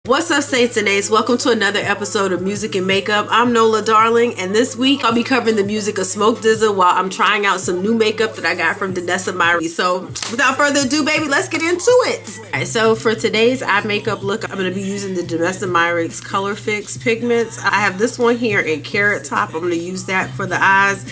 What's up, Saints and Aints? Welcome to another episode of Music and Makeup. I'm Nola Darling, and this week I'll be covering the music of Smoke DZA while I'm trying out some new makeup that I got from Danessa Myricks. So without further ado, baby, let's get into it. Alright, so for today's eye makeup look, I'm going to be using the Danessa Myricks Colorfix pigments. I have this one here in Carrot Top. I'm going to use that for the eyes.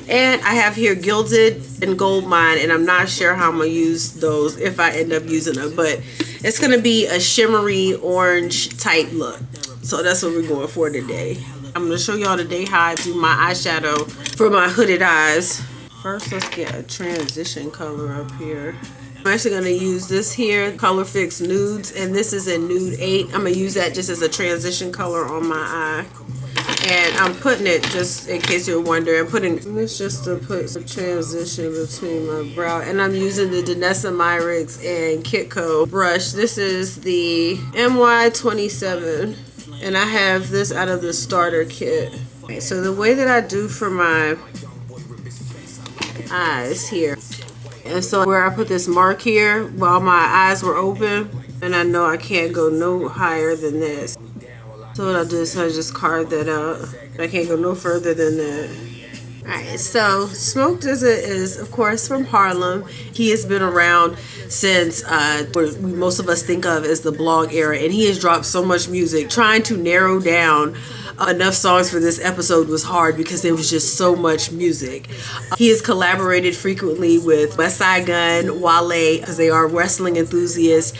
And I have here Gilded and Gold Mine, and I'm not sure how I'm going to use those if I end up using them, but it's going to be a shimmery orange type look. So that's what we're going for today. I'm going to show y'all today how I do my eyeshadow for my hooded eyes. First, let's get a transition color up here. I'm actually going to use this here, Colorfix Nudes, and this is in Nude 8. I'm going to use that just as a transition color on my eye. And I'm putting it, just in case you're wondering, putting this just to put some transition between my brow. And I'm using the Danessa Myricks and Kitco brush. This is the MY27, and I have this out of the starter kit. Okay, so the way that I do for my eyes here, and so where I put this mark here while my eyes were open, and I know I can't go no higher than this. So what I'll do is I just carve that out. I can't go no further than that. Alright, so Smoke DZA is, of course, from Harlem. He has been around since what most of us think of as the blog era, and he has dropped so much music. Trying to narrow down enough songs for this episode was hard because there was just so much music. He has collaborated frequently with West Side Gun, Wale, because they are wrestling enthusiasts.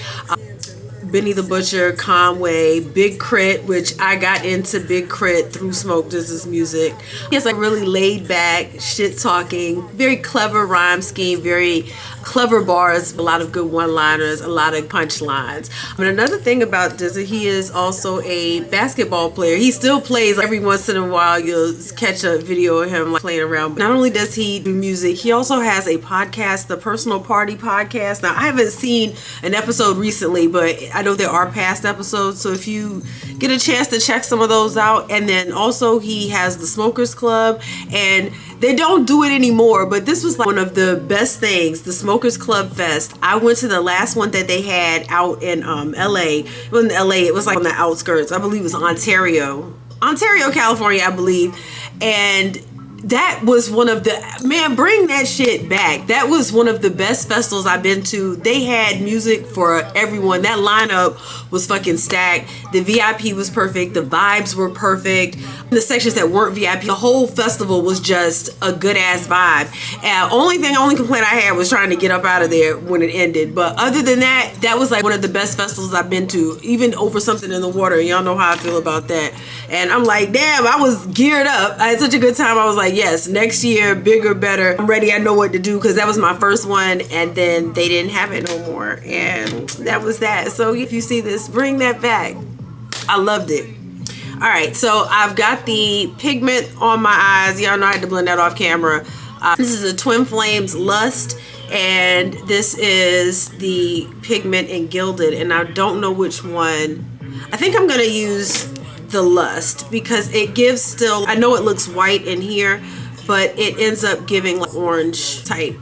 Benny the Butcher, Conway, Big Crit, which I got into Big Crit through Smoke DZA's music. He has like really laid back, shit talking, very clever rhyme scheme, very clever bars, a lot of good one-liners, a lot of punchlines. But another thing about DZA, he is also a basketball player. He still plays. Every once in a while you'll catch a video of him like playing around. Not only does he do music, he also has a podcast, the Personal Party Podcast. Now, I haven't seen an episode recently, but I know there are past episodes, so if you get a chance to check some of those out. And then also he has the Smokers Club, and they don't do it anymore, but this was like one of the best things, the Smokers Club Fest. I went to the last one that they had out in LA. It wasn't LA, it was like on the outskirts. I believe it was Ontario, California, I believe. And that was one of the, man, bring that shit back. That was one of the best festivals I've been to. They had music for everyone. That lineup was fucking stacked. The VIP was perfect. The vibes were perfect. The sections that weren't VIP, the whole festival was just a good ass vibe. And only complaint I had was trying to get up out of there when it ended. But other than that, that was like one of the best festivals I've been to, even over something in the water. Y'all know how I feel about that. And I'm like, damn, I was geared up. I had such a good time. I was like, yes, next year, bigger, better. I'm ready. I know what to do, because that was my first one, and then they didn't have it no more, and that was that. So if you see this, bring that back. I loved it. All right, so I've got the pigment on my eyes. Y'all know I had to blend that off camera. This is a Twin Flames Lust, and this is the pigment in Gilded, and I don't know which one. I think I'm gonna use the Lust because it gives still, I know it looks white in here, but it ends up giving like orange type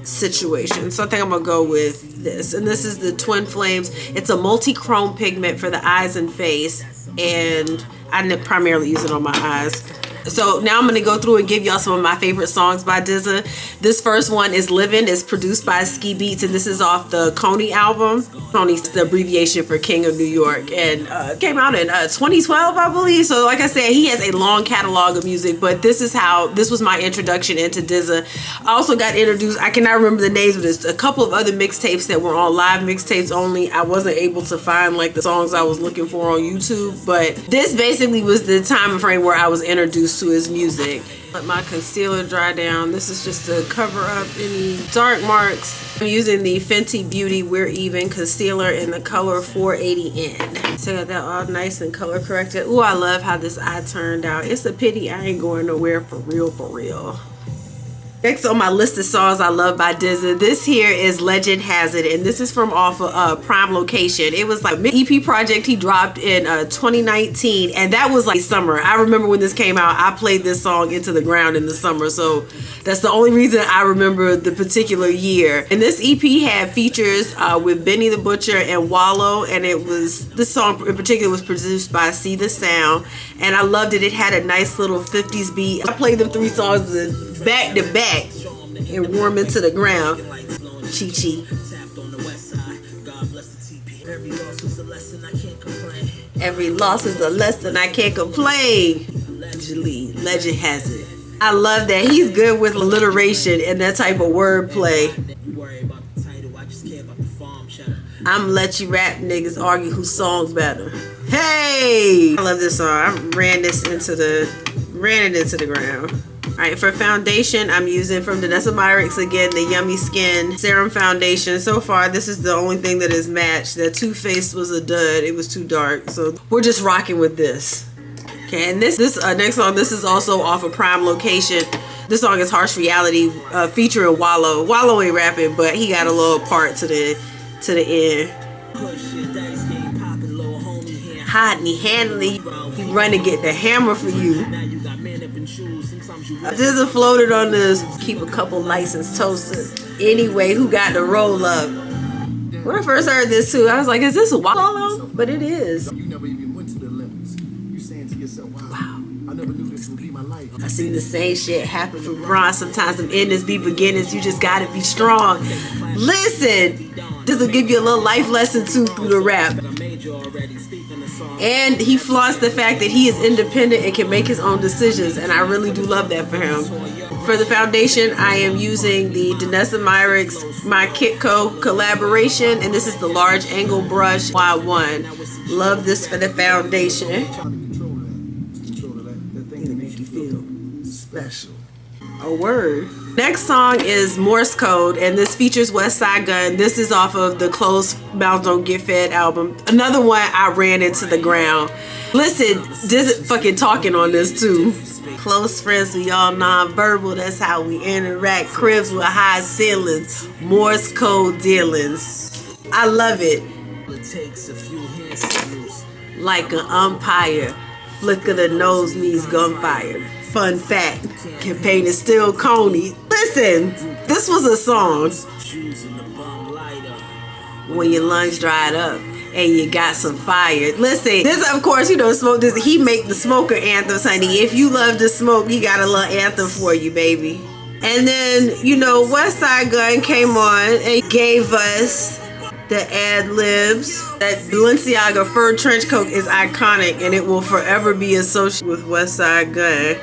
situation. So I think I'm gonna go with this. And this is the Twin Flames. It's a multi-chrome pigment for the eyes and face, and I primarily use it on my eyes. So now I'm going to go through and give y'all some of my favorite songs by DZA. This first one is Livin'. It's produced by Ski Beats, and this is off the Coney album. Coney's the abbreviation for King of New York, and came out in 2012, I believe. So like I said, he has a long catalog of music, but this was my introduction into DZA. I also got introduced, I cannot remember the names, but there's a couple of other mixtapes that were on live mixtapes only. I wasn't able to find like the songs I was looking for on YouTube, but this basically was the time frame where I was introduced to his music. Let my concealer dry down. This is just to cover up any dark marks. I'm using the Fenty Beauty We're Even concealer in the color 480N. So I got that all nice and color corrected. Ooh, I love how this eye turned out. It's a pity I ain't going nowhere for real, for real. Next on my list of songs I love by DZA, this here is Legend Has It, and this is from off of Prime Location. It was like an EP project he dropped in 2019, and that was like summer. I remember when this came out, I played this song into the ground in the summer, so that's the only reason I remember the particular year. And this EP had features with Benny the Butcher and Wallow, and this song in particular was produced by See the Sound, and I loved it. It had a nice little 50s beat. I played them 3 songs back to back and warm into the ground. Chi Chi. Every loss is a lesson, I can't complain. Legend Has It. I love that. He's good with alliteration and that type of wordplay. I'm let you rap niggas argue whose song's better. Hey! I love this song. I ran it into the ground. Alright, for foundation, I'm using from Danessa Myricks again, the Yummy Skin Serum Foundation. So far, this is the only thing that is matched. That Too Faced was a dud. It was too dark. So we're just rocking with this. Okay, and this next song, this is also off of Prime Location. This song is Harsh Reality, featuring Wallow. Wallow ain't rapping, but he got a little part to the end. Hiding, handily, he run to get the hammer for you. DZA floated on this, keep a couple licensed toasters. Anyway, who got the roll up? When I first heard this too, I was like, is this a Wallow? But it is. Wow. I see the same shit happen for Bron. Sometimes them endings be beginnings. You just gotta be strong. Listen, this will give you a little life lesson too through the rap. And he flaunts the fact that he is independent and can make his own decisions, and I really do love that for him. For the foundation, I am using the Danessa Myricks My Kitco collaboration, and this is the large angle brush Y1. Love this for the foundation. It'll make you feel special. A word. Next song is Morse Code, and this features Westside Gunn. This is off of the Closed Mouths Don't Get Fed album. Another one I ran into the ground. Listen, this fucking talking on this too. Close friends, we all non-verbal. That's how we interact. Cribs with high ceilings. Morse Code dealings. I love it. Like an umpire. Flick of the nose means gunfire. Fun fact, campaign is still Coney. Listen, this was a song when your lungs dried up and you got some fire. Listen, this of course, you know, Smoke DZA, he make the smoker anthems, honey. If you love to smoke, he got a little anthem for you, baby. And then, you know, Westside Gunn came on and gave us the ad-libs. That Balenciaga fur trench coat is iconic, and it will forever be associated with Westside Gunn.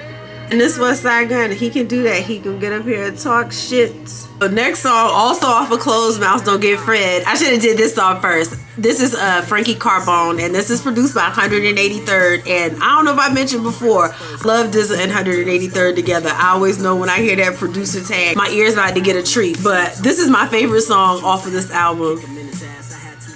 And this Westside Gunn, he can do that. He can get up here and talk shit. The next song, also off of Closed Mouths Don't Get Fed. I should have did this song first. This is Frankie Carbone, and this is produced by 183rd. And I don't know if I mentioned before, love DZA and 183rd together. I always know when I hear that producer tag, my ears about to get a treat. But this is my favorite song off of this album.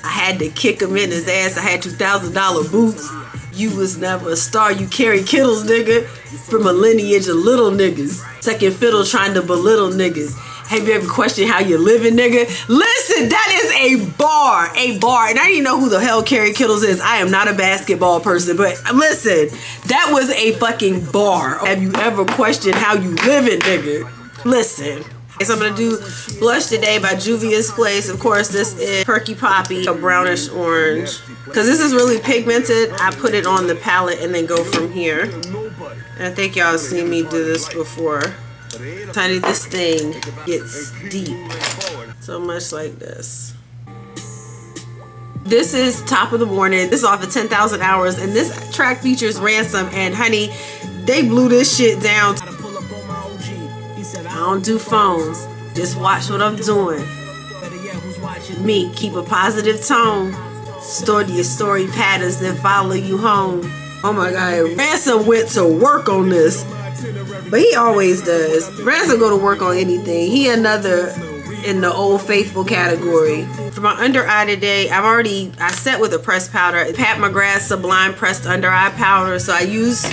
I had to kick him in his ass. I had $2,000 boots. You was never a star. You carry kittles, nigga. From a lineage of little niggas. Second fiddle trying to belittle niggas. Have you ever questioned how you living, nigga? Listen, that is a bar. A bar. And I didn't know who the hell Carrie Kittles is. I am not a basketball person. But listen, that was a fucking bar. Have you ever questioned how you living, nigga? Listen. So I'm going to do Blush Today by Juvia's Place. Of course, this is Perky Poppy, a brownish orange. Because this is really pigmented, I put it on the palette and then go from here. And I think y'all seen me do this before. Honey, this thing gets deep. So much like this. This is Top of the Morning. This is off of 10,000 Hours. And this track features Ransom. And honey, they blew this shit down. I don't do phones. Just watch what I'm doing. Me, keep a positive tone. Store your story patterns, then follow you home. Oh my God, Ransom went to work on this. But he always does. Ransom go to work on anything. He another in the old faithful category. For my under eye today, I set with a pressed powder. Pat McGrath Sublime Pressed Under Eye Powder. So I use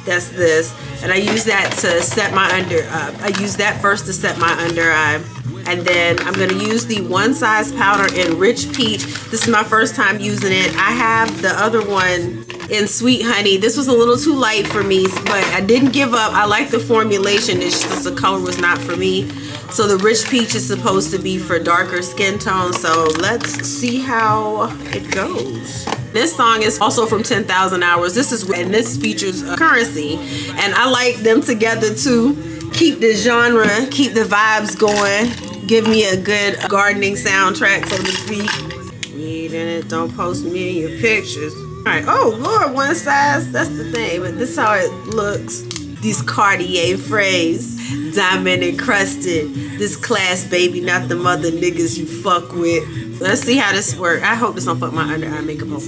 That's this. And I use that to set my I use that first to set my under eye. And then I'm going to use the One Size powder in Rich Peach. This is my first time using it. I have the other one in Sweet Honey. This was a little too light for me, but I didn't give up. I like the formulation. It's just the color was not for me. So the Rich Peach is supposed to be for darker skin tones. So let's see how it goes. This song is also from 10,000 Hours. And this features Currency. And I like them together too. Keep the genre, keep the vibes going. Give me a good gardening soundtrack, so to speak. Read in it, don't post me in your pictures. Alright, oh Lord, One Size, that's the thing, but this is how it looks. These Cartier phrase, diamond encrusted. This class, baby, not the mother niggas you fuck with. Let's see how this works. I hope this don't fuck my under eye makeup up.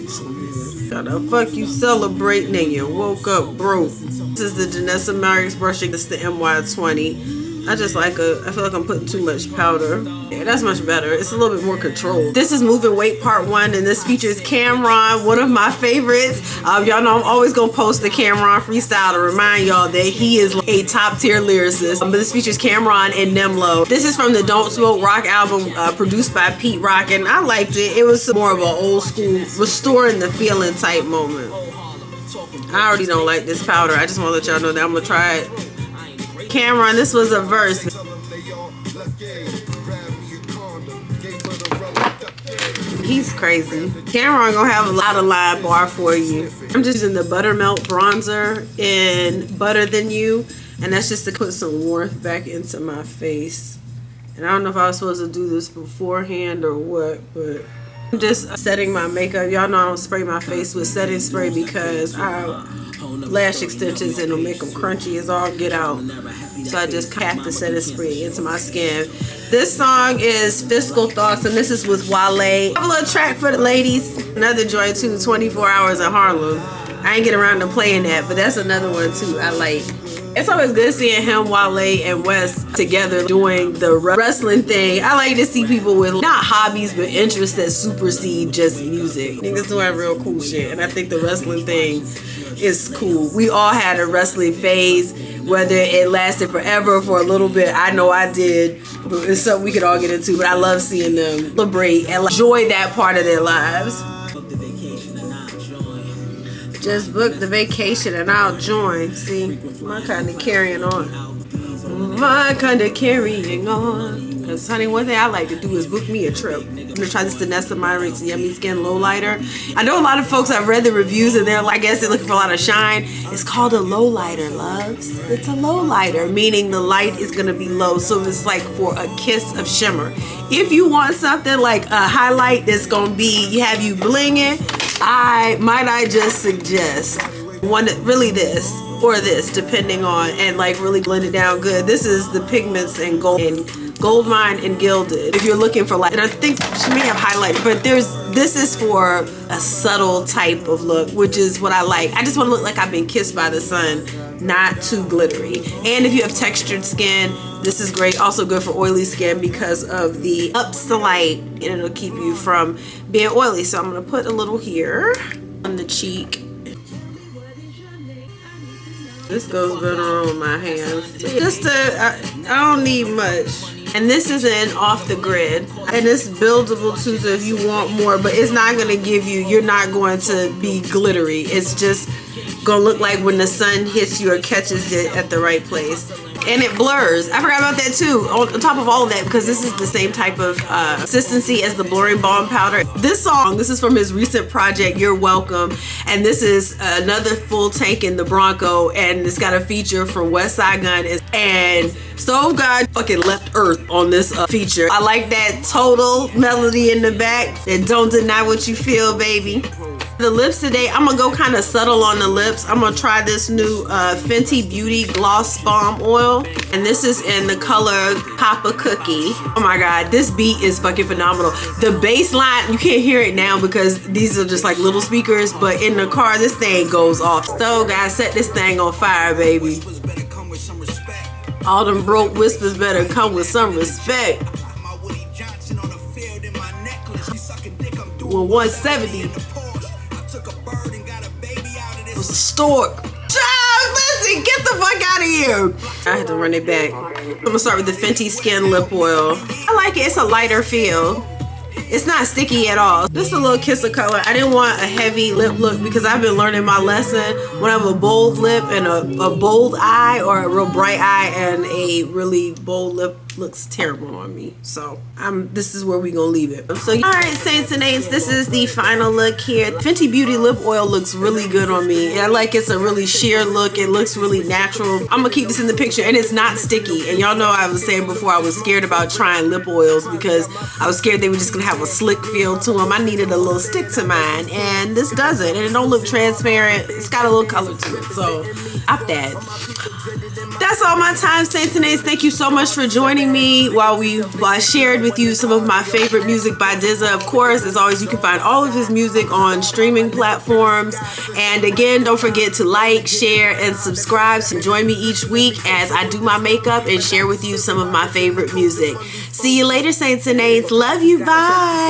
How the fuck you celebrating and you woke up broke? This is the Danessa Myricks brushing. This is the MY20. I feel like I'm putting too much powder. Yeah, that's much better. It's a little bit more controlled. This is Moving Weight Part 1, and this features Cameron, one of my favorites. Y'all know I'm always gonna post the Cameron freestyle to remind y'all that he is a top tier lyricist. But this features Cameron and Nimlo. This is from the Don't Smoke Rock album, produced by Pete Rock, and I liked it. It was more of an old school, restoring the feeling type moment. I already don't like this powder. I just want to let y'all know that I'm gonna try it. Cameron, this was a verse. He's crazy. Cameron gonna have a lot of line bar for you. I'm just using the Buttermelt bronzer in Butter Than You, and that's just to put some warmth back into my face. And I don't know if I was supposed to do this beforehand or what, but I'm just setting my makeup. Y'all know I don't spray my face with setting spray because I lash extensions and it'll make them crunchy as all get out. So I just pack the setting spray into my skin. This song is Fiscal Thoughts, and this is with Wale. I have a little track for the ladies. Another joint too, 24 Hours in Harlem. I ain't get around to playing that, but that's another one too I like. It's always good seeing him, Wale, and Wes together doing the wrestling thing. I like to see people with not hobbies, but interests that supersede just music. Niggas doing real cool shit, and I think the wrestling thing is cool. We all had a wrestling phase, whether it lasted forever or for a little bit. I know I did, but it's something we could all get into, but I love seeing them celebrate and enjoy that part of their lives. Just book the vacation and I'll join. See, my kind of carrying on. My kind of carrying on. Because, honey, one thing I like to do is book me a trip. I'm going to try this Danessa Myricks Yummy Skin Lowlighter. I know a lot of folks, I've read the reviews, and they're like, I guess they're looking for a lot of shine. It's called a lowlighter, loves. It's a lowlighter, meaning the light is going to be low. So it's like for a kiss of shimmer. If you want something like a highlight that's going to be, have you blinging, I just suggest one that really this or this, depending on, and like really blend it down good. This is the Pigments and Gold Mine and Gilded. If you're looking for like, and I think she may have highlighted, but this is for a subtle type of look, which is what I like. I just want to look like I've been kissed by the sun, not too glittery. And if you have textured skin, this is great. Also good for oily skin because of the ups the light, and it'll keep you from being oily. So I'm gonna put a little here on the cheek. This goes better on my hands. I don't need much. And this is in Off the Grid. And it's buildable too, so if you want more, but it's not gonna give you, you're not going to be glittery. It's just gonna look like when the sun hits you or catches it at the right place. And it blurs. I forgot about that too, on top of all of that, because this is the same type of consistency as the Blurring Balm powder. This song, this is from his recent project, You're Welcome. And this is another full tank in the Bronco, and it's got a feature from West Side Gun. And Stove God fucking left Earth on this feature. I like that total melody in the back. And don't deny what you feel, baby. The lips today, I'm gonna go kind of subtle on the lips. I'm gonna try this new Fenty Beauty Gloss Balm Oil, and this is in the color Papa Cookie. Oh my god, this beat is fucking phenomenal. The bass line, you can't hear it now because these are just like little speakers, but in the car, this thing goes off. So guys, set this thing on fire, baby. All them broke whispers better come with some respect. Well, 170 was a stork. Child, said, get the fuck out of here. I had to run it back. I'm gonna start with the Fenty Skin Lip Oil. I like it. It's a lighter feel. It's not sticky at all. Just a little kiss of color. I didn't want a heavy lip look because I've been learning my lesson. When I have a bold lip and a bold eye, or a real bright eye and a really bold lip, looks terrible on me. So this is where we gonna leave it. So all right, Saints and Aints, this is the final look here. Fenty Beauty lip oil looks really good on me. I like it's a really sheer look. It looks really natural. I'm gonna keep this in the picture, and it's not sticky. And y'all know I was saying before I was scared about trying lip oils because I was scared they were just gonna have a slick feel to them. I needed a little stick to mine, and this doesn't. And it don't look transparent. It's got a little color to it. So opt that. That's all my time, Saints and Aints. Thank you so much for joining me while I shared with you some of my favorite music by DZA. Of course, as always, you can find all of his music on streaming platforms. And again, don't forget to like, share, and subscribe. So join me each week as I do my makeup and share with you some of my favorite music. See you later, Saints and Aints. Love you. Bye.